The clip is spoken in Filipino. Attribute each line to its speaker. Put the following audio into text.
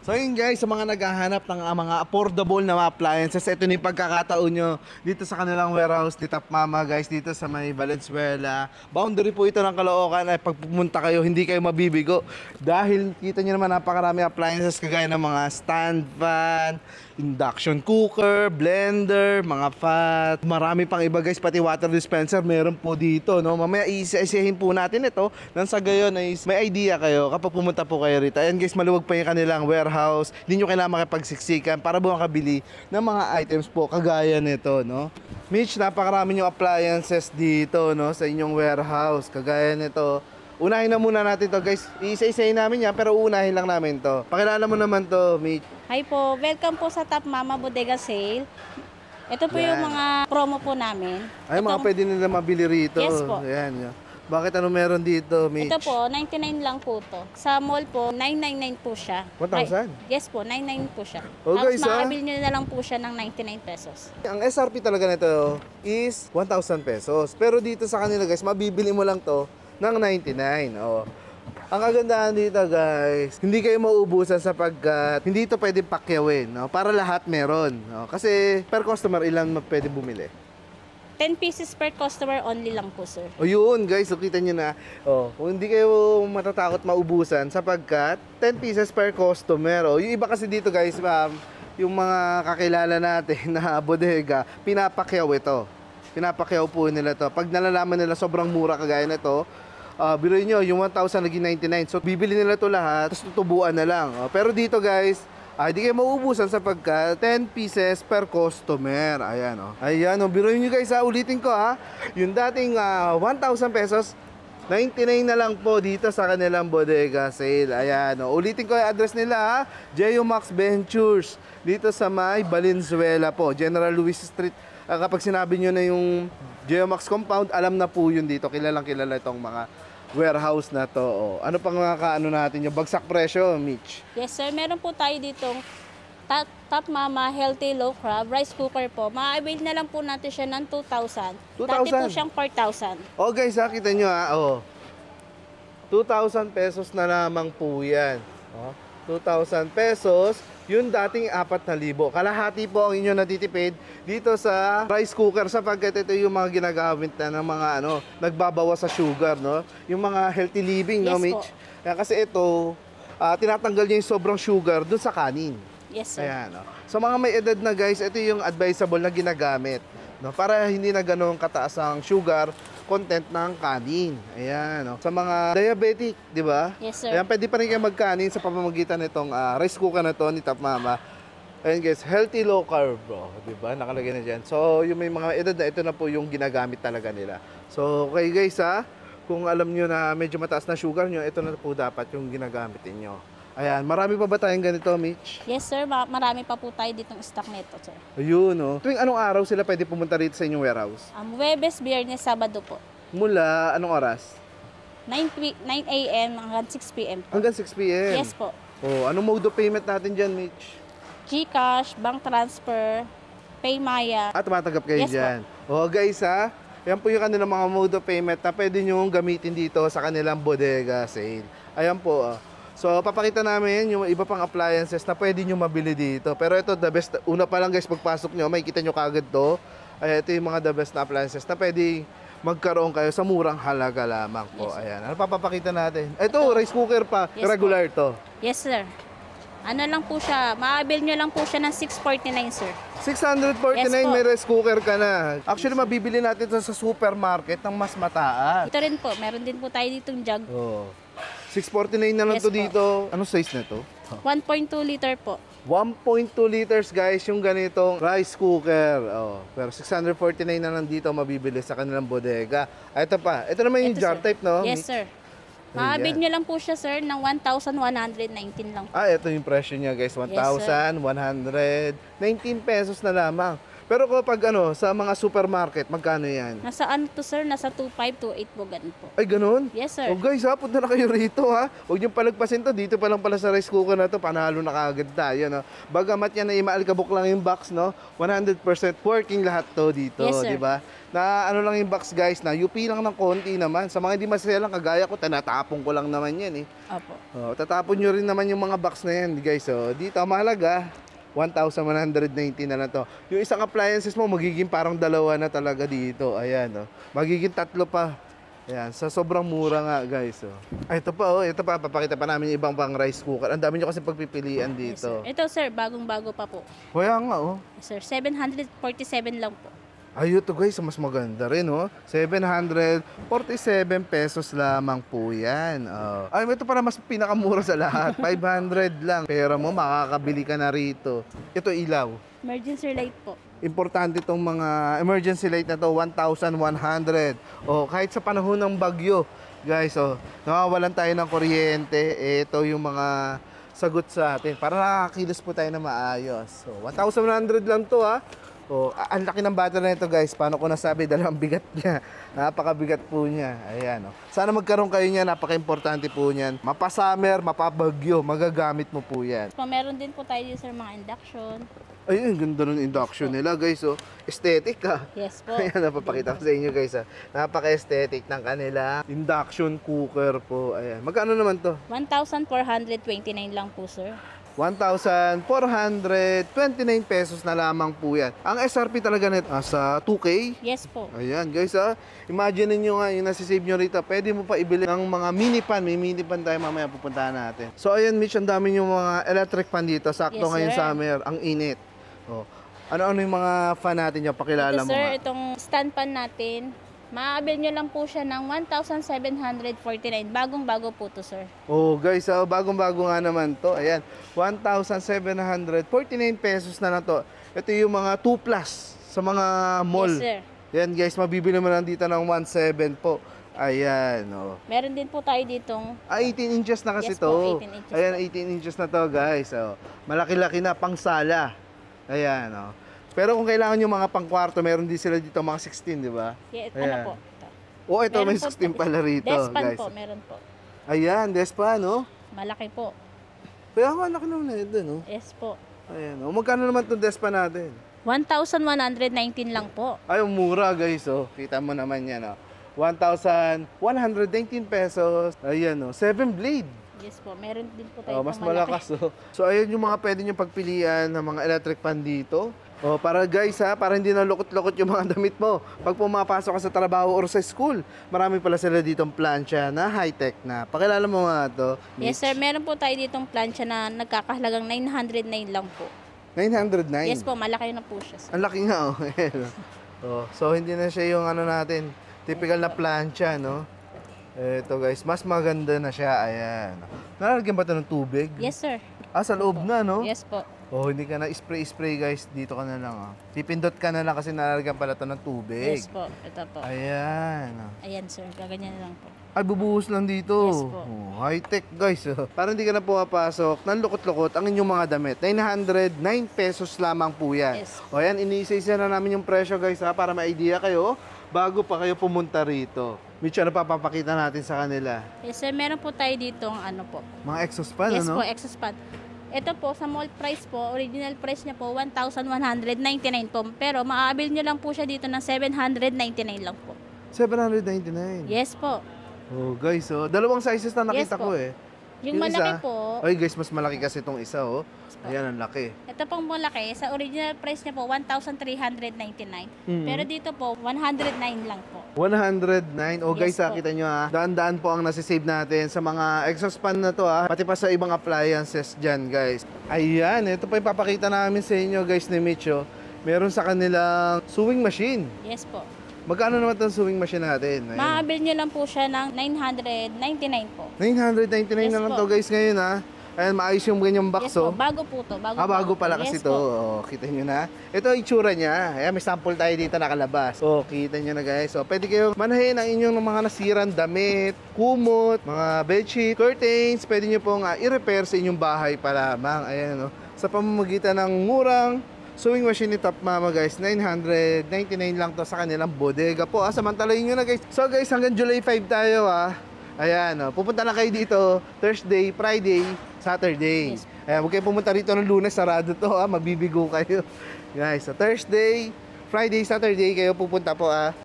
Speaker 1: So yun guys, sa mga naghahanap ng mga affordable na mga appliances, ito na yung pagkakataon nyo dito sa kanilang warehouse ni Top Mama guys, dito sa may Valenzuela. Boundary po ito ng Caloocan, ay pag pumunta kayo, hindi kayo mabibigo. Dahil kita nyo naman napakarami appliances kagaya ng mga stand fan, induction cooker, blender, mga pot, marami pang iba guys, pati water dispenser meron po dito, no? Mamaya isa-isahin po natin ito, nang sa gayon ay may idea kayo kapag pumunta po kayo rito. Ayan guys, maluwag pa yung kanilang warehouse, hindi nyo kailangan makipagsiksikan para buong makabili ng mga items po kagaya nito, no? Mitch, napakarami yung appliances dito, no, sa inyong warehouse kagaya nito. Unahin na muna natin to guys, isa-isahin namin yan pero unahin lang namin to. Pakilala mo naman to, Mitch.
Speaker 2: Hi po, welcome po sa Top Mama Bodega Sale. Ito po yung mga promo po namin.
Speaker 1: Ay, mga pwede nila mabili rito.
Speaker 2: Yes po.
Speaker 1: Ayan. Bakit ano meron dito, Mitch?
Speaker 2: Ito po, 99 lang po to. Sa mall po, 999 po siya.
Speaker 1: 1,000?
Speaker 2: Yes po, 99 po siya.
Speaker 1: Oh,
Speaker 2: Tapos
Speaker 1: guys,
Speaker 2: makakabili nyo na lang po siya ng 99 pesos.
Speaker 1: Ang SRP talaga nito is 1,000 pesos. Pero dito sa kanila guys, mabibili mo lang to ng 99. Oh. Ang kagandahan dito guys, hindi kayo mauubusan sapagkat hindi ito pwedeng pakyawin, no? Para lahat meron, no? Kasi per customer ilan pwede bumili?
Speaker 2: 10 pieces per customer only lang po, sir.
Speaker 1: O yun guys, so kita nyo na, kung hindi kayo matatakot maubusan sapagkat 10 pieces per customer. Yung iba kasi dito guys, yung mga kakilala natin na bodega, pinapakyaw ito. Pinapakyaw po nila to. Pag nalalaman nila sobrang mura kagaya na to, biruin nyo, yung 1,000 naging 99. So, bibili nila to lahat, tapos tutubuan na lang. Pero dito guys, hindi kayo mauubusan sapagkat 10 pieces per customer. Ayan, Ayan, biruin nyo guys, ulitin ko, yung dating 1,000 pesos, 99 na lang po dito sa kanilang bodega sale. Ayan, ulitin ko yung address nila, Geomax Ventures, dito sa may Valenzuela po, General Luis Street. Kapag sinabi nyo na yung Geomax compound, alam na po yun dito. Kilalang kilala itong mga warehouse na to. Ano pang mga kaano natin yung bagsak presyo, Mitch?
Speaker 2: Yes, sir. Meron po tayo ditong Top Mama Healthy Low Carb Rice Cooker po. Ma-avail na lang po natin siya ng 2,000.
Speaker 1: 2,000?
Speaker 2: Dati po siyang 4,000.
Speaker 1: Oh guys, kita nyo 2,000 pesos na lamang po yan. 2,000 pesos. Yung dating 4,000. Kalahati po ang inyo natitipid dito sa rice cooker sapagkat ito yung mga ginagamit na ng mga nagbabawas sa sugar, no? Yung mga healthy living, no, Mitch? Kaya kasi ito, tinatanggal niya yung sobrang sugar dun sa kanin.
Speaker 2: Yes, sir.
Speaker 1: Ayan, So mga may edad na guys, ito yung advisable na ginagamit, no? Para hindi na ganun kataas ang sugar content ng kanin. Ayan, Sa mga diabetic, di ba?
Speaker 2: Yes, sir.
Speaker 1: Ayan, pwede pa rin kayo magkanin sa pamamagitan nitong rice cooker na to ni Top Mama. Ayan guys, healthy low carb, bro. Di ba? Nakalagay na dyan. So, yung may mga edad na ito na po yung ginagamit talaga nila. So, okay guys, kung alam nyo na medyo mataas na sugar nyo, ito na po dapat yung ginagamit niyo. Ayan, marami pa ba tayong ganito, Mitch?
Speaker 2: Yes, sir. Marami pa po tayo ditong stock nito, sir.
Speaker 1: Ayun, Tuwing anong araw sila pwede pumunta rito sa inyong warehouse?
Speaker 2: Huwebes, Biyernes, Sabado po.
Speaker 1: Mula anong oras?
Speaker 2: 9 a.m. hanggang 6 p.m. po.
Speaker 1: Hanggang 6 p.m.?
Speaker 2: Yes po.
Speaker 1: Anong mode of payment natin dyan, Mitch?
Speaker 2: GCash, bank transfer, Paymaya.
Speaker 1: Tumatanggap kayo
Speaker 2: Yes,
Speaker 1: dyan. Guys, yan po yung kanilang mga mode of payment na pwede nyo gamitin dito sa kanilang bodega sale. Ayan po, So, papakita namin yung iba pang appliances na pwede nyo mabili dito. Pero ito, the best. Una pa lang guys, pagpasok nyo, makikita nyo kagad to. Ito yung mga the best na appliances na pwede magkaroon kayo sa murang halaga lamang po.
Speaker 2: Yes,
Speaker 1: ayan. Ano papapakita natin? Ito, rice cooker pa.
Speaker 2: Yes,
Speaker 1: regular to.
Speaker 2: Yes, sir. Ano lang po siya, ma-avail nyo lang po siya ng 649, sir.
Speaker 1: 649,
Speaker 2: Yes,
Speaker 1: may rice cooker ka na. Actually, mabibili natin ito sa supermarket ng mas mataas.
Speaker 2: Ito rin po, meron din po tayo ditong jug.
Speaker 1: 649 na lang
Speaker 2: Yes
Speaker 1: to
Speaker 2: po.
Speaker 1: dito. Anong size na to?
Speaker 2: 1.2 liter po.
Speaker 1: 1.2 liters guys yung ganitong rice cooker. Pero 649 na lang dito mabibili sa kanilang bodega. Ito pa. Ito naman yung
Speaker 2: Ito,
Speaker 1: jar
Speaker 2: sir.
Speaker 1: type, no?
Speaker 2: Yes, sir. Ma-avail nyo lang po siya, sir, ng 1,119 lang po.
Speaker 1: Ito yung presyo niya guys. 1,119 pesos na lamang. Pero kapag ano, sa mga supermarket, magkano yan?
Speaker 2: Nasa ano to sir, nasa 2.5 to 8 po, ganun po.
Speaker 1: Ay, ganun?
Speaker 2: Yes sir.
Speaker 1: Oh guys, ha, punta na kayo rito ha. Huwag niyong palagpasin to. Dito pa lang pala sa rice cooker na to, panalo na kagad tayo, no? Bagamat yan na imaalkabok lang yung box, no? 100% working lahat to dito,
Speaker 2: Yes, sir.
Speaker 1: di ba? Na ano lang yung box guys, na UP lang ng konti naman. Sa mga hindi masaya lang, kagaya ko, tinatapon ko lang naman yan eh.
Speaker 2: Opo.
Speaker 1: Oh, tatapon nyo rin naman yung mga box na yan guys. So, dito, mahalaga, 1,190 na lang to. Yung isang appliances mo, magiging parang dalawa na talaga dito. Ayan, oh. Magiging tatlo pa. Ayan, sa sobrang mura nga, guys. Oh. Ay, ito pa, oh. Ito pa, papakita pa namin yung ibang pang rice cooker. Ang dami nyo kasi pagpipilian
Speaker 2: Yes,
Speaker 1: dito.
Speaker 2: sir. Ito sir, bagong-bago pa po.
Speaker 1: Kaya nga, oh.
Speaker 2: Yes, sir, 747 lang po.
Speaker 1: Ay, ito guys, mas maganda rin, oh. 747 pesos lamang po yan. Oh. Ay, ito para mas pinakamura sa lahat. 500 lang. Pero mo, makakabili ka na rito. Ito, ilaw.
Speaker 2: Emergency light po.
Speaker 1: Importante itong mga emergency light na to, 1,100. O, kahit sa panahon ng bagyo, guys, oh, nawawalan tayo ng kuryente, ito yung mga sagot sa atin para nakakilos po tayo na maayos. So, 1,100 lang to, ha. O, ang laki ng battery nito, guys. Paano ko nasabi? Dahil ang bigat niya. Napakabigat po niya. Ayan, oh. Sana magkaroon kayo niya. Napaka-importante po niyan. Mapa-summer, mapabagyo, magagamit mo po yan.
Speaker 2: So, meron din po tayo sir mga induction.
Speaker 1: Ayun, ganda ng induction nila, guys. Oh. Aesthetic, ha.
Speaker 2: Yes po.
Speaker 1: Ayan, napapakita ko sa inyo, guys. Ha. Napaka-aesthetic ng kanila. Induction cooker po. Ayan. Magkano naman to?
Speaker 2: 1,429 lang po sir.
Speaker 1: 1,429 pesos na lamang po yan. Ang SRP talaga nito, sa 2K.
Speaker 2: Yes po.
Speaker 1: Ayan, guys, ha. Imagine niyo nga yung nasisave nyo rito. Pwede mo pa ibili ng mga mini pan. May mini pan tayo mamaya pupuntahan natin. So, ayan, Mitch, ang dami yung mga electric pan dito. Sakto
Speaker 2: Yes,
Speaker 1: ngayon
Speaker 2: sir.
Speaker 1: summer. Ang init. Oh. Ano-ano yung mga fan natin nyo? Pakilala
Speaker 2: Ito
Speaker 1: mo
Speaker 2: sir,
Speaker 1: nga.
Speaker 2: itong stand pan natin, maabil nyo lang po siya ng 1,749. Bagong-bago po to sir.
Speaker 1: Oh, guys, bagong-bago nga naman to. Ayan, 1,749 pesos na to. Ito yung mga 2 plus sa mga mall.
Speaker 2: Yes sir.
Speaker 1: Yan, guys, mabibili mo lang dito ng 1,700 po. Ayan, oh.
Speaker 2: Meron din po tayo ditong
Speaker 1: 18 inches na kasi
Speaker 2: Yes
Speaker 1: to.
Speaker 2: po, 18 inches
Speaker 1: Ayan,
Speaker 2: po.
Speaker 1: 18 inches na to, guys. Oh. Malaki-laki na, pang sala. Ayan, oh. Pero kung kailangan yung mga pang-kwarto, meron din sila dito mga 16, di ba?
Speaker 2: ano
Speaker 1: Ayan.
Speaker 2: po. Ito.
Speaker 1: Oh, ito
Speaker 2: Meron
Speaker 1: may
Speaker 2: po
Speaker 1: 16 pala rito,
Speaker 2: Despan
Speaker 1: guys.
Speaker 2: po, meron po.
Speaker 1: Ayan, despa, no?
Speaker 2: Malaki po.
Speaker 1: Kaya nga, laki naman na ito, no?
Speaker 2: Yes po.
Speaker 1: Ayan, oh. Magkano naman itong despa natin?
Speaker 2: 1,119 lang po.
Speaker 1: Ay, ang mura, guys, oh. Kita mo naman yan, oh. 1,119 pesos. Ayan, oh. 7 blade.
Speaker 2: Yes po, meron din po tayo
Speaker 1: Oh, mas
Speaker 2: itong malaki.
Speaker 1: malakas, oh. So, ayun yung mga pwede nyo pagpilian ng mga electric pan dito. Oh, para guys, ha, para hindi na lukot-lukot yung mga damit mo. Pag pumapasok ka sa trabaho or sa school, marami pala sila ditong plancha na high-tech na. Pakilala mo nga to.
Speaker 2: Yes sir, meron po tayo ditong plancha na nagkakahalagang 909 lang po.
Speaker 1: 909.
Speaker 2: Yes po, malaki na po siya.
Speaker 1: Ang laki nga, oh. Ayan, oh. So, hindi na siya yung ano natin, typical na plancha, no? Ito guys, mas maganda na siya. Ayan. Nalalagyan ba ito ng tubig?
Speaker 2: Yes sir.
Speaker 1: Sa loob na, no?
Speaker 2: Yes po.
Speaker 1: Oh, hindi ka na spray guys. Dito ka na lang, ah. Pipindot ka na lang kasi nalalagyan pala ito ng tubig.
Speaker 2: Yes po, ito po.
Speaker 1: Ayan.
Speaker 2: Ayan sir, gaganyan na lang po.
Speaker 1: Ay, bubuhos lang dito.
Speaker 2: Yes po.
Speaker 1: Oh, high-tech guys. Oh. Para hindi ka na pumapasok, nang lukot-lukot ang inyong mga damit. 909 pesos lamang po yan.
Speaker 2: Yes.
Speaker 1: O yan, iniisa-isa na namin yung presyo guys ha, para ma-idea kayo bago pa kayo pumunta rito. Mitch, ano pa papakita natin sa kanila?
Speaker 2: Yes sir, meron po tayo ditong ano po.
Speaker 1: Mga exhaust fan,
Speaker 2: Yes
Speaker 1: ano?
Speaker 2: po, exhaust fan. Ito po, sa mall price po, original price niya po, 1,199 po. Pero maaabil nyo lang po siya dito ng 799 lang po.
Speaker 1: 799.
Speaker 2: Yes po.
Speaker 1: Oh, guys, oh. Dalawang sizes na nakita
Speaker 2: Yes po.
Speaker 1: ko eh.
Speaker 2: Yung malaki po,
Speaker 1: Ay, guys, mas malaki kasi itong isa, oh.
Speaker 2: po.
Speaker 1: Ayan, ang laki.
Speaker 2: ito pong malaki, sa original price niya po, 1,399.
Speaker 1: Mhm.
Speaker 2: Pero dito po, 109 lang po.
Speaker 1: 109. Oh, guys,
Speaker 2: Yes po.
Speaker 1: kita nyo ha. Daan-daan po ang nasisave natin sa mga exhaust fan na to ha. Pati pa sa ibang appliances dyan, guys. Ayan, ito pa yung papakita namin sa inyo, guys, ni Micho. Meron sa kanilang sewing machine.
Speaker 2: Yes po.
Speaker 1: Magkano naman itong sewing machine natin? Ayan.
Speaker 2: Maabil nyo lang po siya ng 999 po.
Speaker 1: 999
Speaker 2: Yes
Speaker 1: na lang
Speaker 2: po.
Speaker 1: to, guys, ngayon ha. Ayan, maayos yung ganyang box,
Speaker 2: Yes po,
Speaker 1: oh.
Speaker 2: bago po to.
Speaker 1: Bago pala
Speaker 2: Yes
Speaker 1: kasi to.
Speaker 2: po.
Speaker 1: Oh, kita nyo na. Ito ang itsura niya. Ayan, may sample tayo dito nakalabas. Oh, kita nyo na guys. So, pwede kayong manahin ang inyong mga nasirang damit, kumot, mga bedsheet, curtains. Pwede nyo pong i-repair sa inyong bahay pa lamang. Ayan, oh. Sa pamamagitan ng murang sewing machine ni Top Mama guys, 999 lang to sa kanilang bodega po. Samantalahin nyo na guys. So guys, hanggang July 5 tayo Ayan, pupunta lang kayo dito Thursday, Friday, Saturday.
Speaker 2: Yes.
Speaker 1: Ayan, huwag kayo pumunta rito ng Lunes, sarado to mabibigo kayo. Guys, sa Thursday, Friday, Saturday kayo pupunta po